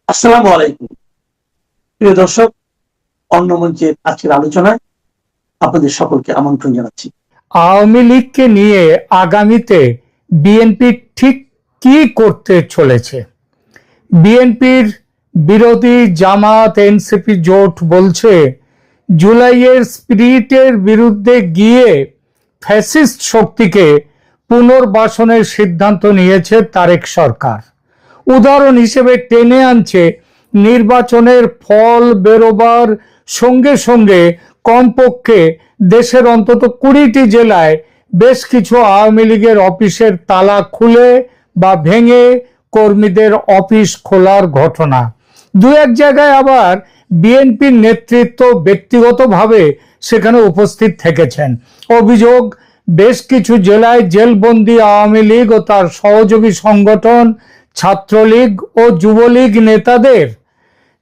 আসসালামু আলাইকুম। প্রিয় দর্শক, অন্য মঞ্চের আজকের আলোচনায় আপনাদের সকলকে আমন্ত্রণ জানাচ্ছি। আওয়ামী লীগকে নিয়ে আগামীতে বিএনপি ঠিক কি করতে চলেছে? বিএনপির বিরোধী জামাত এনসিপি জোট বলছে জুলাইয়ের স্পিরিটের বিরুদ্ধে গিয়ে ফ্যাসিস্ট শক্তিকে পুনর্বাসনের সিদ্ধান্ত নিয়েছে তারেক সরকার। উদাহরণ হিসেবে টেনে আনছে নির্বাচনের ফল বেরোবার সঙ্গে সঙ্গে কমপক্ষে দেশের অন্তত 20টি জেলায় বেশ কিছু আওয়ামী লীগের অফিসের তালা খুলে বা ভেঙে কর্মীদের অফিস খোলার ঘটনা। দু এক জায়গায় আবার বিএনপির নেতৃত্ব ব্যক্তিগতভাবে সেখানে উপস্থিত থেকেছেন। অভিযোগ, বেশ কিছু জেলায় জেলবন্দি আওয়ামী লীগ ও তার সহযোগী সংগঠন ছাত্রলীগ ও যুবলীগ নেতাদের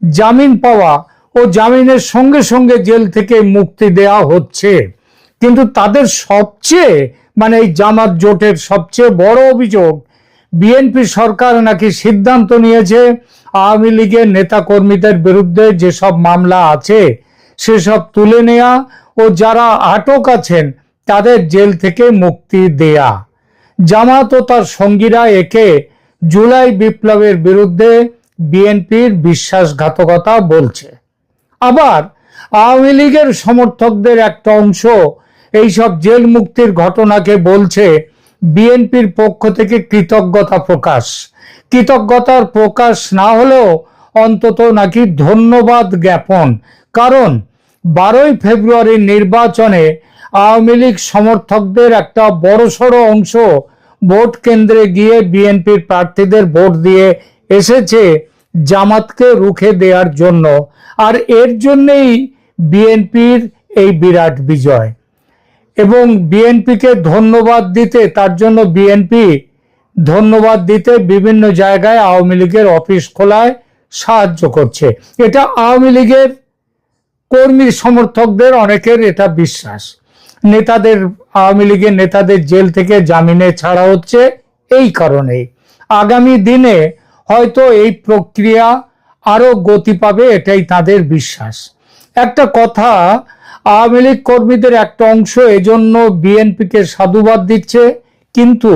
জামিন পাওয়া ও জামিনের সঙ্গে সঙ্গে জেল থেকে মুক্তি দেয়া হচ্ছে। কিন্তু তাদের সবচেয়ে এই জামাত জোটের সবচেয়ে বড় অভিযোগ, বিএনপি সরকার নাকি সিদ্ধান্ত নিয়েছে আওয়ামী লীগের নেতাকর্মীদের বিরুদ্ধে যেসব মামলা আছে সেসব তুলে নেয়া ও যারা আটক আছেন তাদের জেল থেকে মুক্তি দেয়া। জামাত ও তার সঙ্গীরা একে জুলাই বিপ্লবের বিরুদ্ধে বিএনপির বিশ্বাসঘাতকতা বলছে। আবার আওয়ামী লীগের সমর্থকদের একটা অংশ এইসব জেল মুক্তির ঘটনাকে বলছে বিএনপির পক্ষ থেকে কৃতজ্ঞতার প্রকাশ না হলেও অন্তত নাকি ধন্যবাদ জ্ঞাপন। কারণ 12ই ফেব্রুয়ারির নির্বাচনে আওয়ামী লীগ সমর্থকদের একটা বড়সড় অংশ ভোট কেন্দ্রে গিয়ে বিএনপির প্রার্থীদের ভোট দিয়ে এসেছে জামাতকে রুখে দেওয়ার জন্য। আর এর জন্যই বিএনপির এই বিরাট বিজয়। এবং বিএনপিকে ধন্যবাদ দিতে, তার জন্য বিএনপি ধন্যবাদ দিতে বিভিন্ন জায়গায় আওয়ামী লীগের অফিস খোলায় সাহায্য করছে। এটা আওয়ামী লীগের কর্মী সমর্থকদের অনেকের এটা বিশ্বাস। আওয়ামী লীগের নেতাদের জেল থেকে জামিনে ছাড়া হচ্ছে এই কারণেই। আগামী দিনে হয়তো এই প্রক্রিয়া আরো গতি পাবে, এটাই তাদের বিশ্বাস। একটা কথা, আওয়ামী লীগ কর্মীদের একটা অংশ এজন্য বিএনপিকে সাধুবাদ দিচ্ছে, কিন্তু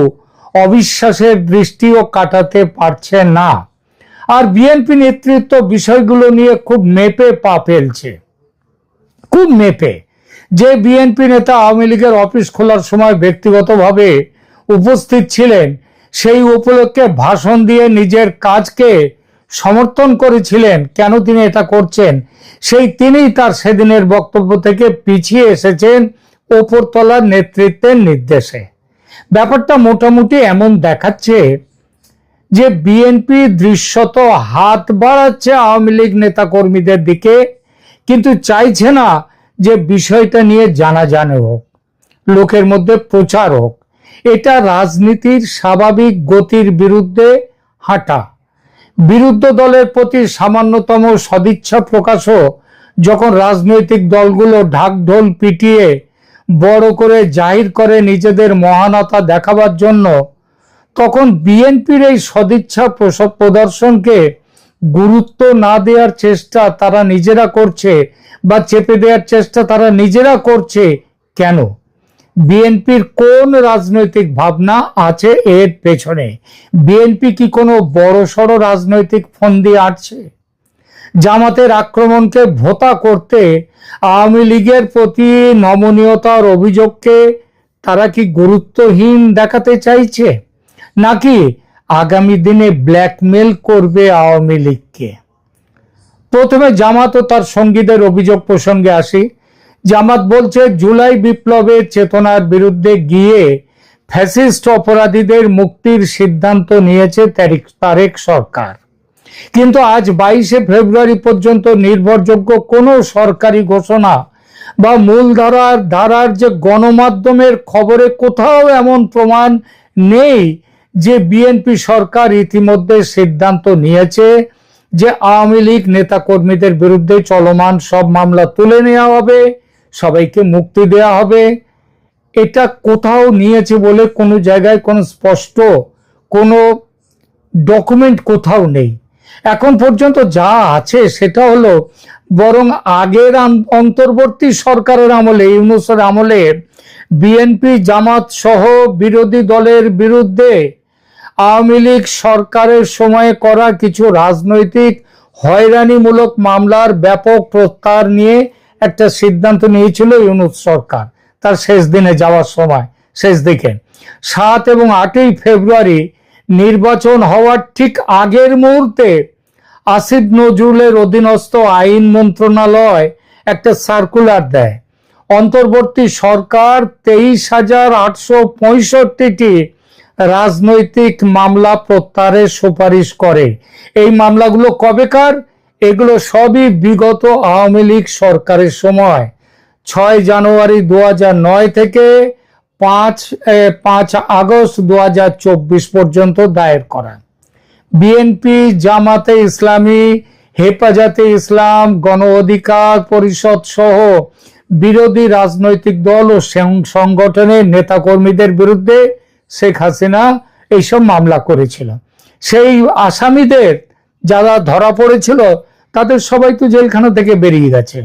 অবিশ্বাসের দৃষ্টিও কাটাতে পারছে না। আর বিএনপি নেতৃত্ব বিষয়গুলো নিয়ে খুব মেপে পা ফেলছে, খুব মেপে। যে বিএনপি নেতা আওয়ামী লীগের অফিস খোলার সময় ব্যক্তিগতভাবে উপস্থিত ছিলেন, সেই উপলক্ষে ভাষণ দিয়ে নিজের কাজকে সমর্থন করেছিলেন, কেন তিনি এটা করছেন, তিনিই তার সেদিনের বক্তব্য থেকে পিছিয়ে এসেছেন ওপরতলার নেতৃত্বের নির্দেশে। ব্যাপারটা মোটামুটি এমন দেখাচ্ছে যে বিএনপি দৃশ্যত হাত বাড়াচ্ছে আওয়ামী লীগ নেতা কর্মীদের দিকে, কিন্তু চাইছে না যে বিষয়টা নিয়ে জানাজানি হোক, লোকের মধ্যে প্রচার হোক। এটা রাজনীতির স্বাভাবিক গতির বিরুদ্ধে হাঁটা। বিরুদ্ধ দলের প্রতি সামান্যতম সদিচ্ছা প্রকাশও যখন রাজনৈতিক দলগুলো ঢাকঢোল পিটিয়ে বড় করে জাহির করে নিজেদের মহানতা দেখাবার জন্য, তখন বিএনপির এই সদিচ্ছা প্রদর্শনকে গুরুত্ব না দেওয়ার চেষ্টা তারা নিজেরা করছে, বা চেপে দেওয়ার চেষ্টা তারা নিজেরা করছে। কেন? বিএনপির কোন রাজনৈতিক ভাবনা আছে এর পেছনে? বিএনপি কি কোনো বড়সড় রাজনৈতিক ফন্দি আটছে? জামাতের আক্রমণকে ভোঁতা করতে আওয়ামী লীগের প্রতি নমনীয়তার অভিযোগকে তারা কি গুরুত্বহীন দেখাতে চাইছে, নাকি আগামী দিনে ব্ল্যাকমেল করবে আওয়ামী লীগকে? প্রথমে জামাত ও তার সঙ্গীদের অভিযোগ প্রসঙ্গে আসি। জামাত বলছে জুলাই বিপ্লবের চেতনার বিরুদ্ধে গিয়ে ফ্যাসিস্ট অপরাধীদের মুক্তির সিদ্ধান্ত নিয়েছে তারেক সরকার। কিন্তু আজ 22শে ফেব্রুয়ারি পর্যন্ত নির্ভরযোগ্য কোনো সরকারি ঘোষণা বা ধারার যে গণমাধ্যমের খবরে কোথাও এমন প্রমাণ নেই যে বিএনপি সরকার ইতিমধ্যে সিদ্ধান্ত নিয়েছে যে আওয়ামী লীগ নেতা কর্মীদের বিরুদ্ধে চলমান সব মামলা তুলে নেওয়া হবে, সবাইকে মুক্তি দেওয়া হবে। এটা কোথাও নিয়েছে বলে কোনো জায়গায় কোনো স্পষ্ট কোনো ডকুমেন্ট কোথাও নেই। এখন পর্যন্ত যা আছে সেটা হলো বরং আগের অন্তর্বর্তী সরকারের আমলে, ইউনূসের আমলে বিএনপি জামাত সহ বিরোধী দলের বিরুদ্ধে আওয়ামী লীগ সরকারের সময়ে করা কিছু রাজনৈতিক হয়রানিমূলক মামলার ব্যাপক প্রত্যাহার নিয়ে একটা সিদ্ধান্ত নিয়েছিল ইউনূস সরকার তার শেষ দিনে যাওয়ার সময়, শেষ দিকে 7 এবং 8ই ফেব্রুয়ারি নির্বাচন হওয়ার ঠিক আগের মুহূর্তে আসিফ নজরুলের অধীনস্থ আইন মন্ত্রণালয় একটা সার্কুলার দেয়। অন্তর্বর্তী সরকার 23,865টি রাজনৈতিক মামলা প্রত্যাহারের সুপারিশ করে। এই মামলাগুলো কবেকার? এগুলো সবই বিগত আওয়ামী লীগ সরকারের সময় 6 জানুয়ারি 2009 থেকে 5 আগস্ট 2024 পর্যন্ত দায়ের করা। বিএনপি, জামাতে ইসলামী, হেফাজতে ইসলাম, গণ অধিকার পরিষদ সহ বিরোধী রাজনৈতিক দল ও সংগঠনের নেতাকর্মীদের বিরুদ্ধে শেখ হাসিনা এইসব মামলা করেছিল। সেই আসামিদের যারা ধরা পড়েছিল তাদের সবাই তো জেলখানা থেকে বেরিয়ে গেছে,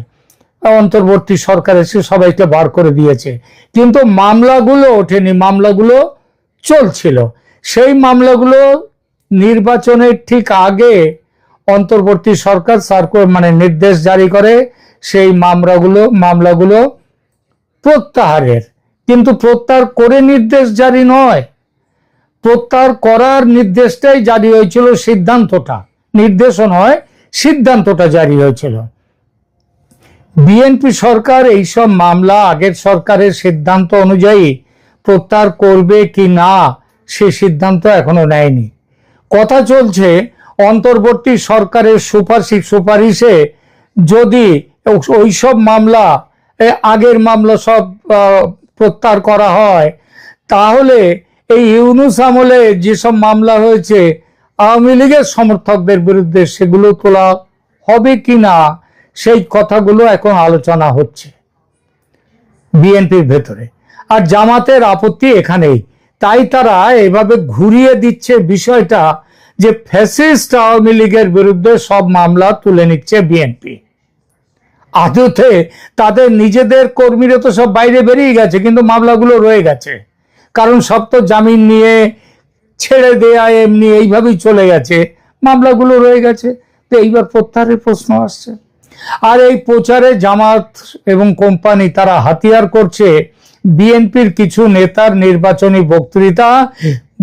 অন্তর্বর্তী সরকার এসে সবাইকে বার করে দিয়েছে, কিন্তু মামলাগুলো ওঠেনি, মামলাগুলো চলছিল। সেই মামলাগুলো নির্বাচনের ঠিক আগে অন্তর্বর্তী সরকার নির্দেশ জারি করে সেই মামলাগুলো প্রত্যাহারের। কিন্তু প্রত্যাহার করে নির্দেশ জারি নয়, প্রত্যাহার করার নির্দেশটাই জারি হয়েছিল, সিদ্ধান্তটা, নির্দেশও নয়, সিদ্ধান্তটা জারি হয়েছিল। বিএনপি সরকার এইসব মামলা আগের সরকারের সিদ্ধান্ত অনুযায়ী প্রত্যাহার করবে কি না সে সিদ্ধান্ত এখনো নেয়নি। কথা চলছে অন্তর্বর্তী সরকারের সুপারিশে যদি ওইসব মামলা, আগের মামলা সব প্রত্যাহার করা হয়, তাহলে এই ইউনূস আমলে যেসব মামলা হয়েছে আওয়ামী লীগের সমর্থকদের বিরুদ্ধে সেগুলো তোলা হবে কিনা সেই কথাগুলো এখন আলোচনা হচ্ছে বিএনপির ভেতরে। আর জামাতের আপত্তি এখানেই, তাই তারা এভাবে ঘুরিয়ে দিচ্ছে বিষয়টা যে ফ্যাসিস্ট আওয়ামী লীগের বিরুদ্ধে সব মামলা তুলে নিচ্ছে বিএনপি। আদতে তাদের নিজেদের কর্মীরা তো সব বাইরে বেরিয়ে গেছে, কিন্তু মামলাগুলো রয়ে গেছে, কারণ সব তো জামিন নিয়ে ছেড়ে দেয়া এমনি এইভাবেই চলে গেছে, মামলাগুলো রয়ে গেছে। তো এইবার প্রত্যাহারের প্রশ্ন আসছে। আর এই প্রচারে জামাত এবং কোম্পানি তারা হাতিয়ার করছে বিএনপির কিছু নেতার নির্বাচনী বক্তৃতা,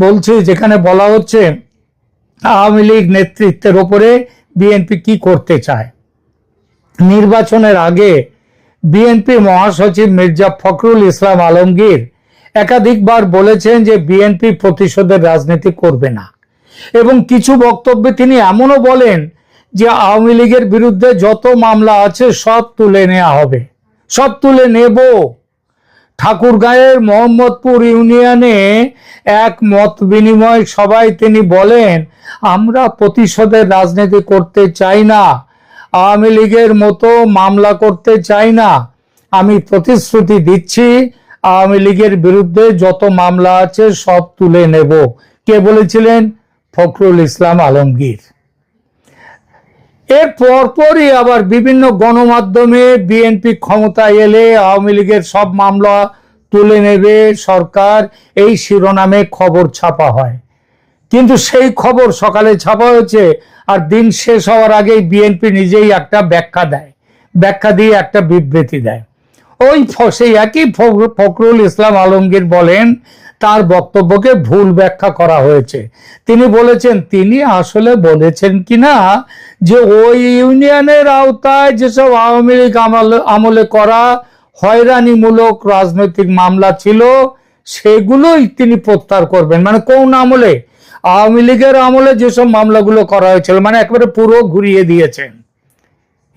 বলছে যেখানে বলা হচ্ছে আওয়ামী লীগ নেতৃত্বের ওপরে বিএনপি কি করতে চায়। নির্বাচনের আগে বিএনপি মহাসচিব মির্জা ফখরুল ইসলাম আলমগীর একাধিকবার বলেছেন যে বিএনপি প্রতিশোধের রাজনীতি করবে না, এবং কিছু বক্তব্যে তিনি এমনও বলেন যে আওয়ামী লীগের বিরুদ্ধে যত মামলা আছে সব তুলে নেওয়া হবে, সব তুলে নেব। ঠাকুরগাঁয়ের মোহাম্মদপুর ইউনিয়নে এক মত বিনিময় সভায় তিনি বলেন, আমরা প্রতিশোধের রাজনীতি করতে চাই না, আওয়ামী লীগের মতো মামলা করতে চাই না, আমি প্রতিশ্রুতি দিচ্ছি আওয়ামী লীগের বিরুদ্ধে যত মামলা আছে সব তুলে নেব। কে বলেছিলেন? ফখরুল ইসলাম আলমগীর। এর পরপরই আবার বিভিন্ন গণমাধ্যমে বিএনপি ক্ষমতায় এলে আওয়ামী লীগের সব মামলা তুলে নেবে সরকার, এই শিরোনামে খবর ছাপা হয়। কিন্তু সেই খবর সকালে ছাপা হয়েছে, আর দিন শেষ হওয়ার আগেই বিএনপি নিজেই একটা ব্যাখ্যা দিয়ে একটা বিবৃতি দেয়। সেই একই ফখরুল ইসলাম আলমগীর বলেন তার বক্তব্যকে ভুল ব্যাখ্যা করা হয়েছে। তিনি বলেছেন, তিনি আসলে বলেছেন কিনা যে ওই ইউনিয়নের আওতায় যেসব আওয়ামী লীগ আমলে করা হয়রানিমূলক রাজনৈতিক মামলা ছিল সেগুলোই তিনি প্রত্যাহার করবেন। মানে কোন আমলে? আওয়ামী লীগের আমলে যেসব মামলাগুলো করা হয়েছিল, মানে একেবারে পুরো ঘুরিয়ে দিয়েছেন।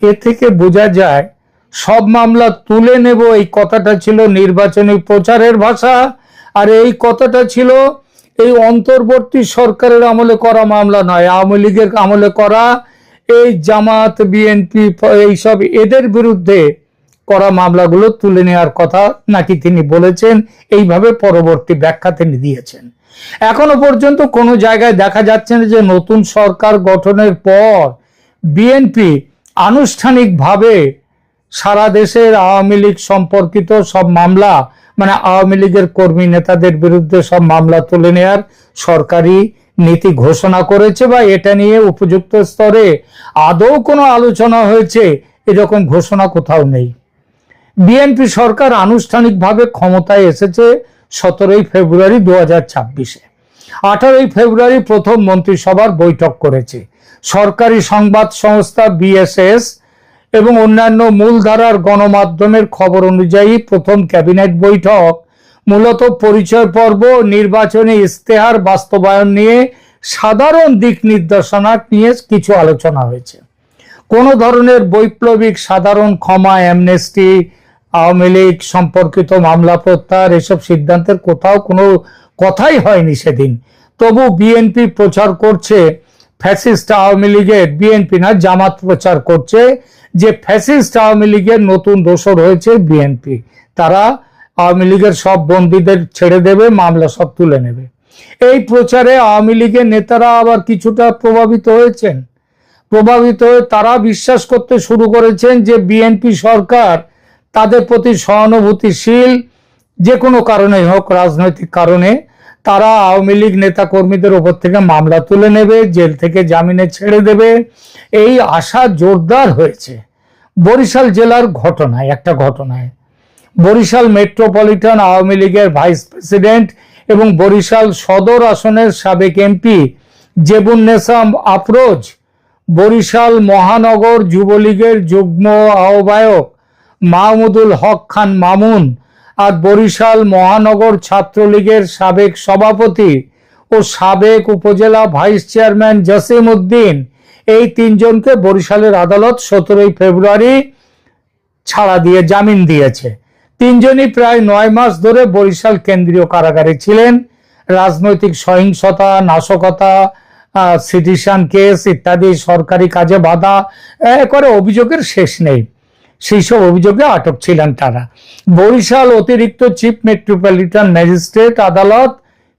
এ থেকে বোঝা যায় সব মামলা তুলে নেব এই কথাটা ছিল নির্বাচনী প্রচারের ভাষা, আর এই কথাটা ছিল এই অন্তর্বর্তী সরকারের আমলে করা মামলা নয়, আওয়ামী লীগের আমলে করা এই জামাত, বিএনপি এইসব এদের বিরুদ্ধে করা মামলাগুলো তুলে নেওয়ার কথা নাকি তিনি বলেছেন। এইভাবে পরবর্তী ব্যাখ্যা তিনি দিয়েছেন। এখনো পর্যন্ত কোনো জায়গায় দেখা যাচ্ছে না যে নতুন সরকার গঠনের পর বিএনপি আনুষ্ঠানিকভাবে সারা দেশের আওয়ামী লীগ সম্পর্কিত সব মামলা, মানে আওয়ামী লীগের কর্মী নেতাদের বিরুদ্ধে সব মামলা তুলে নেওয়ার সরকারি নীতি ঘোষণা করেছে, বা এটা নিয়ে উপযুক্ত স্তরে আদৌ কোনো আলোচনা হয়েছে এরকম ঘোষণা কোথাও নেই। বিএনপি সরকার আনুষ্ঠানিকভাবে ক্ষমতায় এসেছে 17ই ফেব্রুয়ারি 2026-এ। 18ই ফেব্রুয়ারি প্রথম মন্ত্রিসভার বৈঠক করেছে। সরকারি সংবাদ সংস্থা বিএসএস এবং অন্যান্য মূলধারার গণমাধ্যমের খবর অনুযায়ী প্রথম ক্যাবিনেট বৈঠক মূলত পরিচয় পর্ব, নির্বাচনী ইশতেহার বাস্তবায়ন নিয়ে সাধারণ দিক নির্দেশনা নিয়ে কিছু আলোচনা হয়েছে। কোনো ধরনের বৈপ্লবিক সাধারণ ক্ষমা, অ্যামনেস্টি, আওয়ামী লীগ সম্পর্কিত মামলা প্রত্যাহার এসব সিদ্ধান্তের কোথাও কোনো কথাই হয়নি সেদিন। তবু বিএনপি প্রচার করছে ফ্যাসিস্ট আওয়ামী লীগের, বিএনপি না জামাত প্রচার করছে যে ফ্যাসিস্ট আওয়ামী লীগের নতুন দোসর হয়েছে বিএনপি। তারা আওয়ামী লীগের সব বন্দীদের ছেড়ে দেবে, মামলা সব তুলে নেবে। এই প্রচারে আওয়ামী লীগের নেতারা আবার কিছুটা প্রভাবিত হয়েছেন। প্রভাবিত হয়ে তারা বিশ্বাস করতে শুরু করেছেন যে বিএনপি সরকার তাদের প্রতি সহানুভূতিশীল, যে কোনো কারণে হোক, রাজনৈতিক কারণে তারা আওয়ামী লীগ নেতা কর্মীদের ওপর থেকে মামলা তুলে নেবে, জেল থেকে জামিনে ছেড়ে দেবে। এই আশা জোরদার হয়েছে বরিশাল জেলার একটা ঘটনায়। বরিশাল মেট্রোপলিটন আওয়ামী লীগের ভাইস প্রেসিডেন্ট এবং বরিশাল সদর আসনের সাবেক এমপি জেবুন্নেসা আফরোজ, বরিশাল মহানগর যুবলীগের যুগ্ম আহ্বায়ক মাহমুদুল হক খান মামুন আর বরিশাল মহানগর ছাত্রলীগের সাবেক সভাপতি ও সাবেক উপজেলা ভাইস চেয়ারম্যান জসিম উদ্দিন, এই তিনজনকে বরিশালের আদালত 17ই ফেব্রুয়ারি ছাড়া দিয়ে জামিন দিয়েছে। তিনজনই প্রায় 9 মাস ধরে বরিশাল কেন্দ্রীয় কারাগারে ছিলেন। রাজনৈতিক সহিংসতা, নাশকতা, সিটিশন কেস ইত্যাদি সরকারি কাজে বাধা করে অভিযোগের শেষ নেই। সেই সব অভিযোগে আটক ছিলেন তারা। বরিশাল অতিরিক্ত চিফ মেট্রোপলিটন ম্যাজিস্ট্রেট আদালত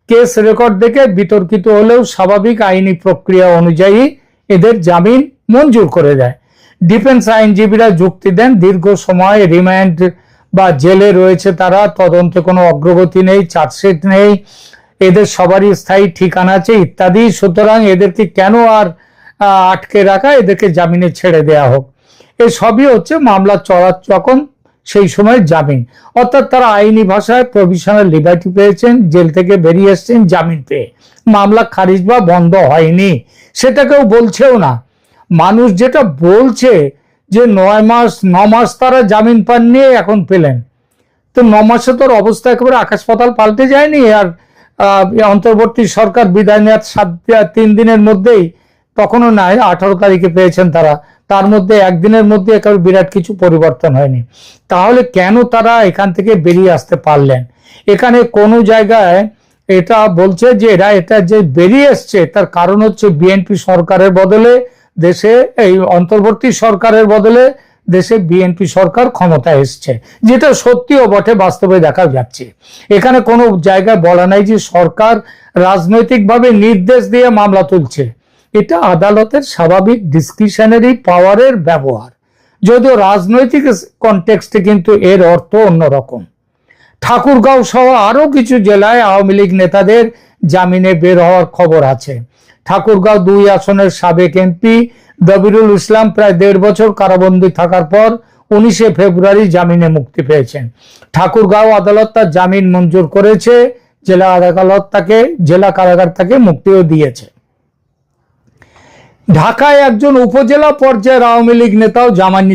কেস রেকর্ড দেখে বিতর্কিত হলেও স্বাভাবিক আইনি প্রক্রিয়া অনুযায়ী এদের জামিন মঞ্জুর করে দেয়। ডিফেন্স আইনজীবীরা যুক্তি দেন, দীর্ঘ সময় রিমান্ড বা জেলে রয়েছে তারা, তদন্তে কোনো অগ্রগতি নেই, চার্জশিট নেই, এদের সবারই স্থায়ী ঠিকানা আছে ইত্যাদি। সুতরাং এদেরকে কেন আর আটকে রাখা, এদেরকে জামিনে ছেড়ে দেয়া হোক। এই সবই হচ্ছে মামলা চলার যখন সেই সময় জামিন, অর্থাৎ তারা আইনি ভাষায় প্রভিশনাল লিবার্টি পেয়েছেন, জেল থেকে বেরিয়ে এসছেন জামিন পেয়ে। মামলা খারিজ বা বন্ধ হয়নি, সেটা কেউ বলছেও না। মানুষ যেটা বলছে যে 9 মাস তারা জামিন পাননি, এখন পেলেন। তো 9 মাসে তোর অবস্থা একেবারে আকাশ পাতাল পাল্টে যায়নি। আর অন্তর্বর্তী সরকার বিদায় নেওয়ার 3 দিনের মধ্যেই, তখনও নাই 18 তারিখে পেয়েছেন তারা, তার মধ্যে একদিনের মধ্যে একেবারে বিরাট কিছু পরিবর্তন হয়নি। তাহলে কেন তারা এখান থেকে বেরিয়ে আসতে পারলেন? এখানে কোনো জায়গায় এটা বলছে যে এটা যে বেরিয়ে এসছে তার কারণ হচ্ছে বিএনপি সরকারের বদলে দেশে, এই অন্তর্বর্তী সরকারের বদলে দেশে বিএনপি সরকার ক্ষমতায় এসছে, যেটা সত্যিও বটে, বাস্তবে দেখা যাচ্ছে। এখানে কোনো জায়গায় বলা নাই যে সরকার রাজনৈতিকভাবে নির্দেশ দিয়ে মামলা তুলছে। এটা আদালতের স্বাভাবিক ডিসক্রিশনারি পাওয়ারের ব্যবহার, যদিও রাজনৈতিক কনটেক্সটে কিন্তু এর অর্থ অন্যরকম। ঠাকুরগাঁও সহ আরো কিছু জেলায় আওয়ামী লীগ নেতাদের জামিনে বের হওয়ার খবর আছে। ঠাকুরগাঁও 2 আসনের সাবেক এমপি দবিরুল ইসলাম প্রায় 1.5 বছর কারাবন্দী থাকার পর 19শে ফেব্রুয়ারি জামিনে মুক্তি পেয়েছেন। ঠাকুরগাঁও আদালত তার জামিন মঞ্জুর করেছে, জেলা কারাগার তাকে মুক্তিও দিয়েছে। ঢাকায় একজন উপজেলা পর্যায়ের আওয়ামী লীগ নেতাও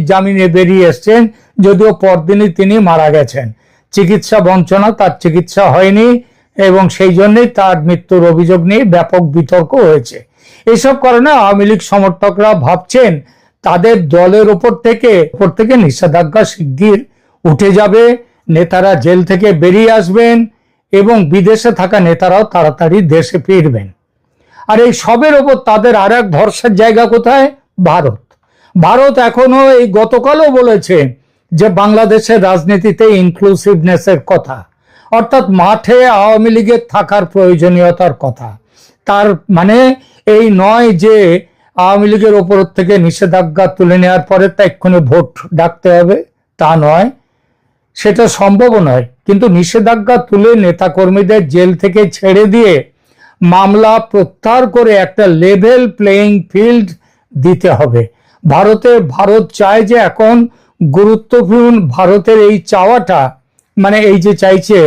জামিনে বেরিয়ে এসছেন, যদিও পরদিনই তিনি মারা গেছেন। চিকিৎসা বঞ্চনা, তার চিকিৎসা হয়নি এবং সেই জন্যই তার মৃত্যুর অভিযোগ নিয়ে ব্যাপক বিতর্ক হয়েছে। এসব কারণে আওয়ামী লীগ সমর্থকরা ভাবছেন তাদের দলের ওপর থেকে নিষেধাজ্ঞা শিগগির উঠে যাবে, নেতারা জেল থেকে বেরিয়ে আসবেন এবং বিদেশে থাকা নেতারাও তাড়াতাড়ি দেশে ফিরবেন। আর এই সবের ওপর তাদের আর এক ভরসার জায়গা কোথায়? ভারত এখনো, এই গতকালও বলেছে যে বাংলাদেশের রাজনীতিতে ইনক্লুসিভনেসের কথা, অর্থাৎ মাঠে আওয়ামী লীগের থাকার প্রয়োজনীয়তার কথা। তার মানে এই নয় যে আওয়ামী লীগের ওপর থেকে নিষেধাজ্ঞা তুলে নেওয়ার পরে তা এক্ষুনি ভোট ডাকতে হবে, তা নয়, সেটা সম্ভব নয়। কিন্তু নিষেধাজ্ঞা তুলে নেতাকর্মীদের জেল থেকে ছেড়ে দিয়ে মামলা প্রত্যাহার করে একটা লেভেল প্লেইং ফিল্ড দিতে হবে। ভারত চায় যে এখন গুরুত্বপূর্ণ ভারতের এই চাওয়াটা, মানে এই যে চাইছে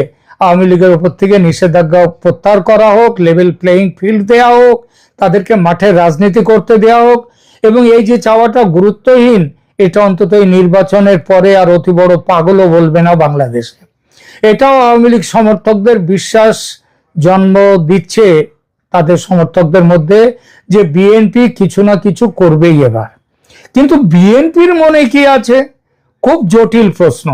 আওয়ামী লীগের উপর থেকে নিষেধাজ্ঞা প্রত্যাহার করা হোক, লেভেল প্লেইং ফিল্ড দেওয়া হোক, তাদেরকে মাঠে রাজনীতি করতে দেওয়া হোক, এবং এই যে চাওয়াটা গুরুত্বহীন, এটা অন্তত এই নির্বাচনের পরে আর অতি বড় পাগলও বলবে না বাংলাদেশে। এটাও আওয়ামী লীগ সমর্থকদের বিশ্বাস জন্ম দিচ্ছে তাদের সমর্থকদের মধ্যে যে বিএনপি কিছু না কিছু করবেই এবার। কিন্তু বিএনপির মনে কি আছে? খুব জটিল প্রশ্ন।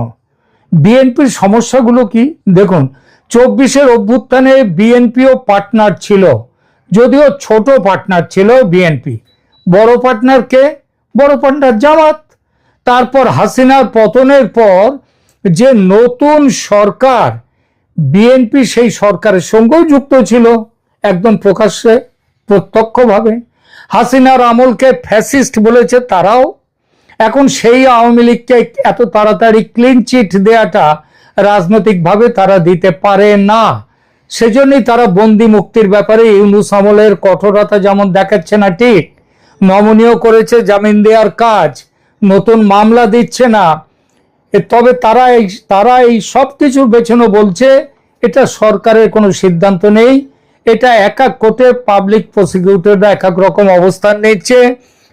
বিএনপির সমস্যাগুলো কি দেখুন, 24-এর অভ্যুত্থানে বিএনপিও পার্টনার ছিল, যদিও ছোট পার্টনার ছিল বিএনপি। বড় পার্টনার কে? বড় পার্টনার জামাত। তারপর হাসিনার পতনের পর যে নতুন সরকার, বিএনপি সেই সরকারের সঙ্গেও যুক্ত ছিল একদম প্রকাশ্যে প্রত্যক্ষভাবে। হাসিনার আমলকে ফ্যাসিস্ট বলেছে তারাও। এখন সেই আওয়ামী লীগকে এত তাড়াতাড়ি ক্লিন চিট দেওয়াটা রাজনৈতিকভাবে তারা দিতে পারে না। সেজন্যই তারা বন্দি মুক্তির ব্যাপারে ইউনূস আমলের কঠোরতা যেমন দেখাচ্ছে না, ঠিক নমনীয় করেছে জামিন দেওয়ার কাজ, নতুন মামলা দিচ্ছে না। তবে তারা এই সব কিছুর পেছনে বলছে এটা সরকারের কোনো সিদ্ধান্ত নেই, এটা এক এক কোর্টে পাবলিক প্রসিকিউটররা এক এক রকম অবস্থান নিচ্ছে,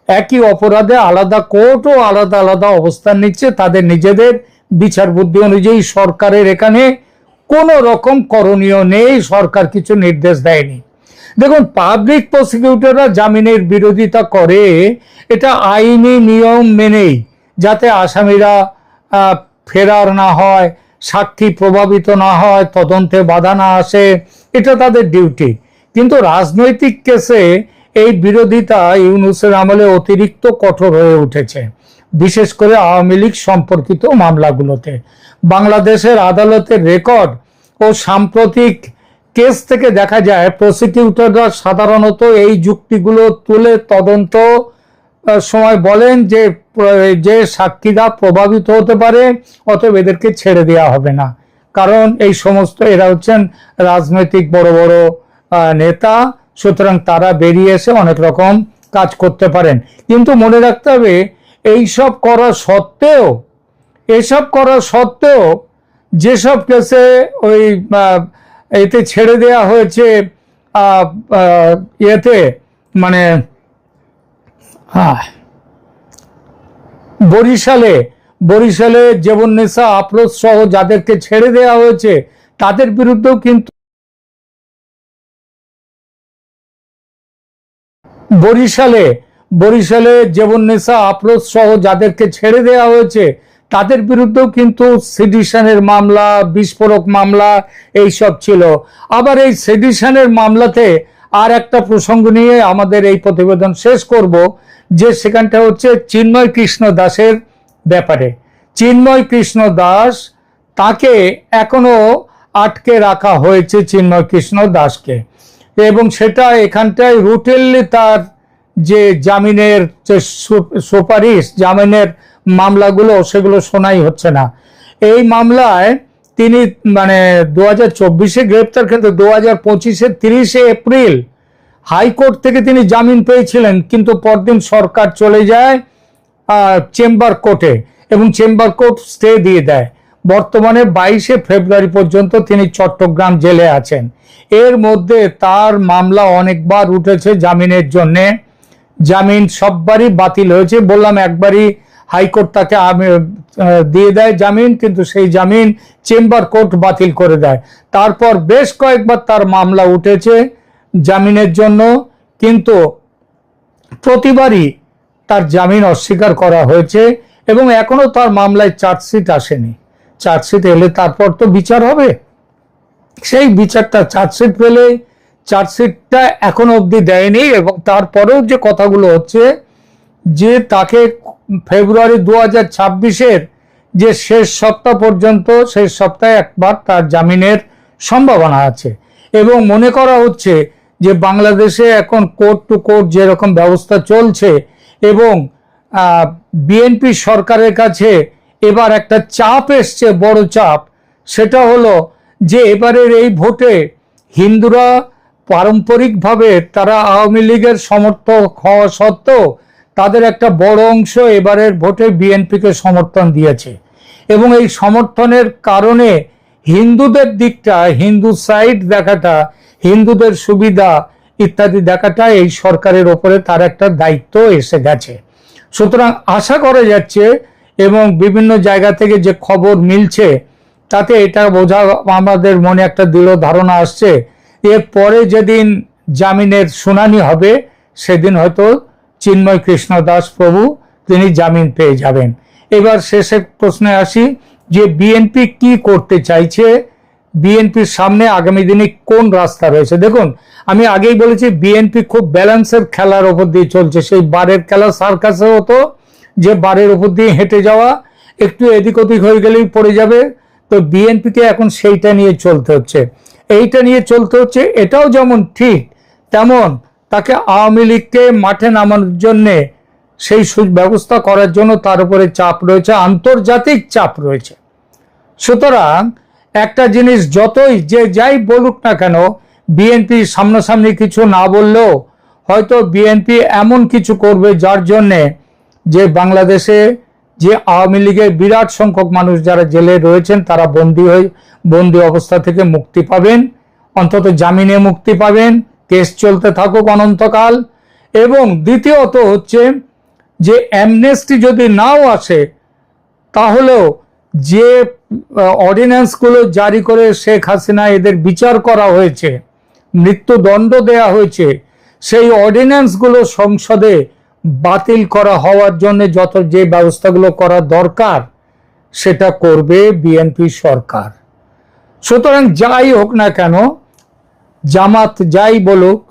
একই অপরাধে আলাদা কোর্টও আলাদা আলাদা অবস্থান নিচ্ছে তাদের নিজেদের বিচার বুদ্ধি অনুযায়ী। সরকারের এখানে কোনো রকম করণীয় নেই, সরকার কিছু নির্দেশ দেয়নি। দেখুন, পাবলিক প্রসিকিউটররা জামিনের বিরোধিতা করে এটা আইনি নিয়ম মেনেই, যাতে আসামিরা ফেরার না হয়, সাক্ষী প্রভাবিত না হয়, তদন্তে বাধা না আসে, এটা তাদের ডিউটি। কিন্তু রাজনৈতিক কেসে এই বিরোধিতা ইউনূসের আমলে অতিরিক্ত কঠোর হয়ে উঠেছে, বিশেষ করে আওয়ামী লীগ সম্পর্কিত মামলাগুলোতে। বাংলাদেশের আদালতের রেকর্ড ও সাম্প্রতিক কেস থেকে দেখা যায় প্রসিকিউটররা সাধারণত এই যুক্তিগুলো তুলে তদন্ত সময় বলেন যে সাক্ষীরা প্রভাবিত হতে পারে, অতএব এদেরকে ছেড়ে দেওয়া হবে না, কারণ এই সমস্ত এরা হচ্ছেন রাজনৈতিক বড় বড় নেতা, সুতরাং তারা বেরিয়ে এসে অনেক রকম কাজ করতে পারেন। কিন্তু মনে রাখতে হবে এসব করা সত্ত্বেও যেসব কেসে ওই এতে ছেড়ে দেওয়া হয়েছে, ইয়েতে মানে বরিশালে জেবুন্নেসা আফরোজ সহ যাদেরকে ছেড়ে দেওয়া হয়েছে তাদের বিরুদ্ধেও কিন্তু বরিশালে জেবুন্নেসা আফরোজ সহ যাদেরকে ছেড়ে দেওয়া হয়েছে তাদের বিরুদ্ধেও কিন্তু সেডিশনের মামলা, বিস্ফোরক মামলা এইসব ছিল। আবার এই সেডিশনের মামলাতে আর একটা প্রসঙ্গ নিয়ে আমাদের এই প্রতিবেদন শেষ করব, যে সেখানটা হচ্ছে চিন্ময় কৃষ্ণ দাসের ব্যাপারে। চিন্ময় কৃষ্ণ দাস, তাকে এখনো আটকে রাখা হয়েছে, চিন্ময় কৃষ্ণ দাসকে, এবং সেটা এখানটায় রুটিনলি তার যে জামিনের যে সুপারিশ, জামিনের মামলাগুলো সেগুলো শোনাই হচ্ছে না। এই মামলায় তিনি 2024-এ গ্রেপ্তার, কিন্তু 2025-এর 30 এপ্রিল হাইকোর্ট থেকে তিনি জামিন পেয়েছিলেন, কিন্তু পরদিন সরকার চলে যায় চেম্বার কোর্টে এবং চেম্বার কোর্ট স্টে দিয়ে দেয়। বর্তমানে 22 ফেব্রুয়ারি পর্যন্ত তিনি চট্টগ্রাম জেলে আছেন। এর মধ্যে তার মামলা অনেকবার উঠেছে জামিনের জন্য, জামিন সববারই বাতিল হয়েছে। বললাম একবারই হাইকোর্ট তাকে দিয়ে দেয় জামিন, কিন্তু সেই জামিন চেম্বার কোর্ট বাতিল করে দেয়। তারপর বেশ কয়েকবার তার মামলা উঠেছে জামিনের জন্য, কিন্তু প্রতিবারই তার জামিন অস্বীকার করা হয়েছে এবং এখনো তার মামলায় চার্জশিট আসেনি। চার্জশিট এলে তারপর তো বিচার হবে, সেই বিচারটা চার্জশিট পেলে, চার্জশিটটা এখনো অবধি দেয়নি। এবং তারপরেও যে কথাগুলো হচ্ছে যে তাকে ফেব্রুয়ারি 2026-এর যে শেষ সপ্তাহে একবার তার জামিনের সম্ভাবনা আছে, এবং মনে করা হচ্ছে যে বাংলাদেশে এখন কোর্ট টু কোর্ট যেরকম ব্যবস্থা চলছে, এবং বিএনপি সরকারের কাছে এবার একটা চাপ এসছে, বড় চাপ। সেটা হলো যে এবারের এই ভোটে হিন্দুরা পারম্পরিকভাবে তারা আওয়ামী লীগের সমর্থক হওয়া সত্ত্বেও তাদের একটা বড় অংশ এবারের ভোটে বিএনপিকে সমর্থন দিয়েছে, এবং এই সমর্থনের কারণে হিন্দুদের দিকটা, হিন্দু সাইড দেখাটা, হিন্দুদের সুবিধা ইত্যাদি দেখাটা এই সরকারের ওপরে তার একটা দায়িত্ব এসে গেছে। সুতরাং আশা করা যাচ্ছে, এবং বিভিন্ন জায়গা থেকে যে খবর মিলছে তাতে এটা বোঝা, আমাদের মনে একটা দৃঢ় ধারণা আসছে, এর পরে যেদিন জামিনের শুনানি হবে সেদিন হয়তো চিন্ময় কৃষ্ণ দাস প্রভু তিনি জামিন পেয়ে যাবেন। এবার শেষের প্রশ্নে আসি যে বিএনপি কি করতে চাইছে, বিএনপির সামনে আগামী দিনে কোন রাস্তা রয়েছে। দেখুন, আমি আগেই বলেছি বিএনপি খুব ব্যালেন্সের খেলার ওপর দিয়ে চলছে। সেই বারের খেলা সার্কাসে হতো, যে বারের উপর দিয়ে হেঁটে যাওয়া, একটু এদিক ওদিক হয়ে গেলেই পড়ে যাবে। তো বিএনপিকে এখন সেইটা নিয়ে চলতে হচ্ছে, এইটা নিয়ে চলতে হচ্ছে। এটাও যেমন ঠিক, তেমন তাকে আওয়ামী লীগকে মাঠে নামানোর জন্যে, সেই ব্যবস্থা করার জন্য তার উপরে চাপ রয়েছে, আন্তর্জাতিক চাপ রয়েছে। সুতরাং একটা জিনিস যতই যে যাই বলুক না কেন, বিএনপি সামনাসামনি কিছু না বললেও হয়তো বিএনপি এমন কিছু করবে যার জন্যে যে বাংলাদেশে যে আওয়ামী লীগের বিরাট সংখ্যক মানুষ যারা জেলে রয়েছেন তারা বন্দি অবস্থা থেকে মুক্তি পাবেন, অন্তত জামিনে মুক্তি পাবেন, কেস চলতে থাকুক অনন্তকাল। এবং দ্বিতীয়ত হচ্ছে যে অ্যামনেস্টি যদি নাও আসে, তাহলেও যে অর্ডিন্যান্সগুলো জারি করে শেখ হাসিনা এদের বিচার করা হয়েছে, মৃত্যুদণ্ড দেয়া হয়েছে, সেই অর্ডিন্যান্সগুলো সংসদে বাতিল করা হওয়ার জন্য যে ব্যবস্থাগুলো করা দরকার সেটা করবে বিএনপি সরকার। সুতরাং যাই হোক না কেন, জামাত যাই বলুক,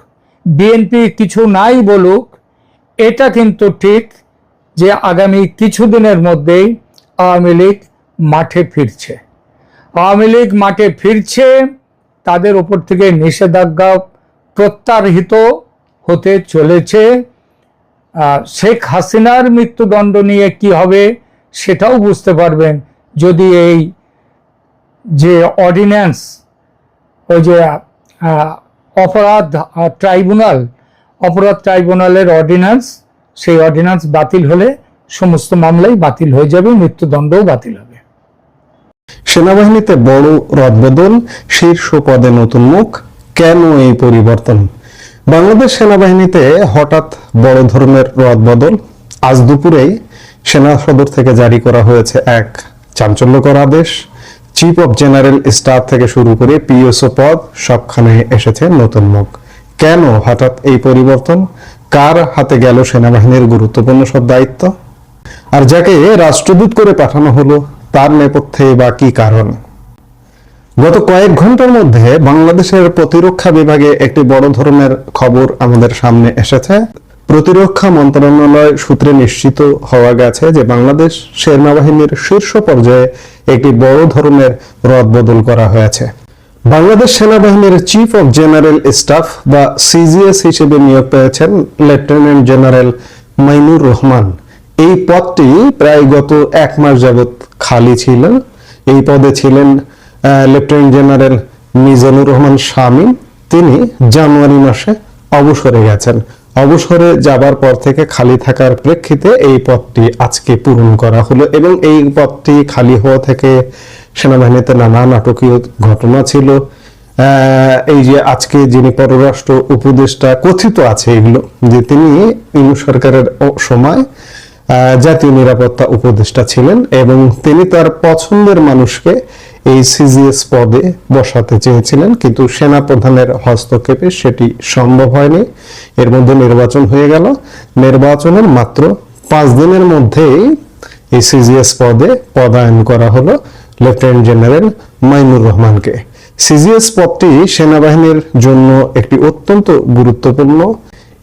বিএনপি কিছু নাই বলুক, এটা কিন্তু ঠিক যে আগামী কিছুদিনের মধ্যেই আওয়ামী লীগ মাঠে ফিরছে। আওয়ামী লীগ মাঠে ফিরছে, তাদের উপর থেকে নিষেধাজ্ঞা প্রত্যাহৃত হতে চলেছে। শেখ হাসিনার মৃত্যুদণ্ড নিয়ে কি হবে সেটাও বুঝতে পারবেন যদি এই যে অর্ডিন্যান্স, ওই যে অপরাধ ট্রাইব্যুনালের অর্ডিন্যান্স, সেই অর্ডিন্যান্স বাতিল হলে সমস্ত মামলাই বাতিল হয়ে যাবে, মৃত্যুদণ্ডও বাতিল হবে। সেনাবাহিনীতে বড় রদবদল, শীর্ষ পদে নতুন মুখ, কেন এই পরিবর্তন? বাংলাদেশ সেনাবাহিনীতে হঠাৎ বড় ধরনের রদবদল। আজ দুপুরেই সেনা সদর থেকে জারি করা হয়েছে এক চাঞ্চল্যকর আদেশ। চিফ অফ জেনারেল স্টাফ থেকে শুরু করে পিএসও পদ সবখানে এসেছে নতুন মুখ। কেন হঠাৎ এই পরিবর্তন? কার হাতে গেল সেনাবাহিনীর গুরুত্বপূর্ণ সব দায়িত্ব? আর যাকে রাষ্ট্রদূত করে পাঠানো হলো তার নেপথ্যে বা কি কারণ? গত কয়েক ঘন্টার মধ্যে বাংলাদেশের প্রতিরক্ষা বিভাগে একটি বড় ধরনের খবর আমাদের সামনে এসেছে। প্রতিরক্ষা মন্ত্রণালয় সূত্রে নিশ্চিত হওয়া গেছে যে বাংলাদেশ সেনাবাহিনীর শীর্ষ পর্যায়ে একটি বড় ধরনের রদবদল করা হয়েছে। বাংলাদেশ সেনাবাহিনীর চিফ অফ জেনারেল স্টাফ বা সিজিএস হিসেবে নিয়োগ পেয়েছেন লেফটেন্যান্ট জেনারেল মাইনুর রহমান। এই পদটি প্রায় গত 1 মাস যাবৎ খালি ছিল। এই পদে ছিলেন লেফটেন্যান্ট জেনারেল মিজানুর রহমান শামীম। তিনি জানুয়ারি মাসে অবসরে গেছেন। অবসরে যাবার পর থেকে খালি থাকার প্রেক্ষিতে এই পদটি আজকে পূরণ করা হলো, এবং এই পদটি খালি হওয়া থেকে সেনাবাহিনীতে নানা নাটকীয় ঘটনা ছিল। এই যে আজকে যিনি পররাষ্ট্র উপদেষ্টা, কথিত আছে এগুলো যে তিনি ইউনূস সরকারের সময় জাতীয় নিরাপত্তা উপদেষ্টা ছিলেন, এবং তিনি তার পছন্দের মানুষকে এই সিজিএস পদে বসাতে চেয়েছিলেন, কিন্তু সেনা প্রধানের হস্তক্ষেপে সেটি সম্ভব হয়নি। এর মধ্যে নির্বাচন হয়ে গেল। নির্বাচনের মাত্র 5 দিনের মধ্যেই এই সিজিএস পদে পদায়ন করা হলো লেফটেন্যান্ট জেনারেল মাইনুর রহমানকে। সিজিএস পদটি সেনাবাহিনীর জন্য একটি অত্যন্ত গুরুত্বপূর্ণ।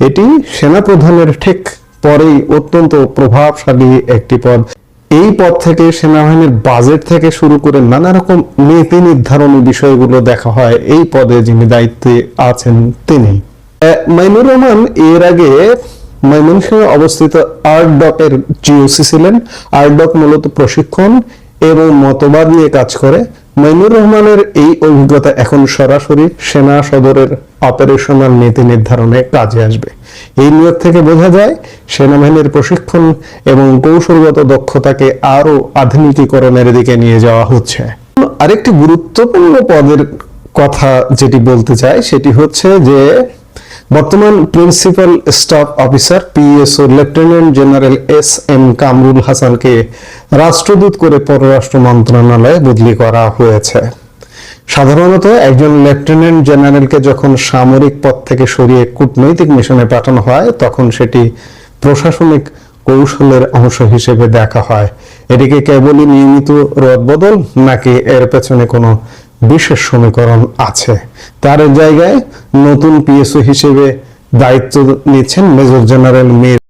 এটি সেনাপ্রধানের ঠিক পরেই অত্যন্ত প্রভাবশালী একটি পদ। এই পদ থেকে সেনাবাহিনীর বাজেট থেকে শুরু করে নানা রকম নীতি নির্ধারণী বিষয়গুলো দেখা হয় এই পদে যিনি দায়িত্বে আছেন তিনি। মাইনুর রহমান এর আগে ময়মনসিংহে অবস্থিত আরডকের জিওসি ছিলেন। আরডক মূলত প্রশিক্ষণ এবং মতবাদ নিয়ে কাজ করে। মাইনুর রহমানের এই অভিজ্ঞতা এখন সরাসরি সেনা সদরের অপারেশনাল নীতি নির্ধারণে কাজে আসবে। এই নিয়োগ থেকে বোঝা যায় সেনাবাহিনীর প্রশিক্ষণ এবং কৌশলগত দক্ষতাকে আরো আধুনিকীকরণের দিকে নিয়ে যাওয়া হচ্ছে। আরেকটি গুরুত্বপূর্ণ পদের কথা যেটি বলতে চাই সেটি হচ্ছে যে বর্তমান principal staff officer PSO lieutenant general SM. Kamrul হাসানকে রাষ্ট্রদূত করে পররাষ্ট্র মন্ত্রণালয়ে বদলি করা হয়েছে। সাধারণত একজন লেফটেন্যান্ট জেনারেলকে যখন সামরিক পদ থেকে সরিয়ে কূটনৈতিক মিশনে পাঠানো হয় তখন সেটি প্রশাসনিক কৌশলের অংশ হিসেবে দেখা হয়। এটিকে কেবলই নিয়মিত রদবদল নাকি এর পেছনে কোনো বিশেষ সমীকরণ আছে? তার জায়গায় নতুন পিএসও হিসেবে দায়িত্ব নিচ্ছেন মেজর জেনারেল মীর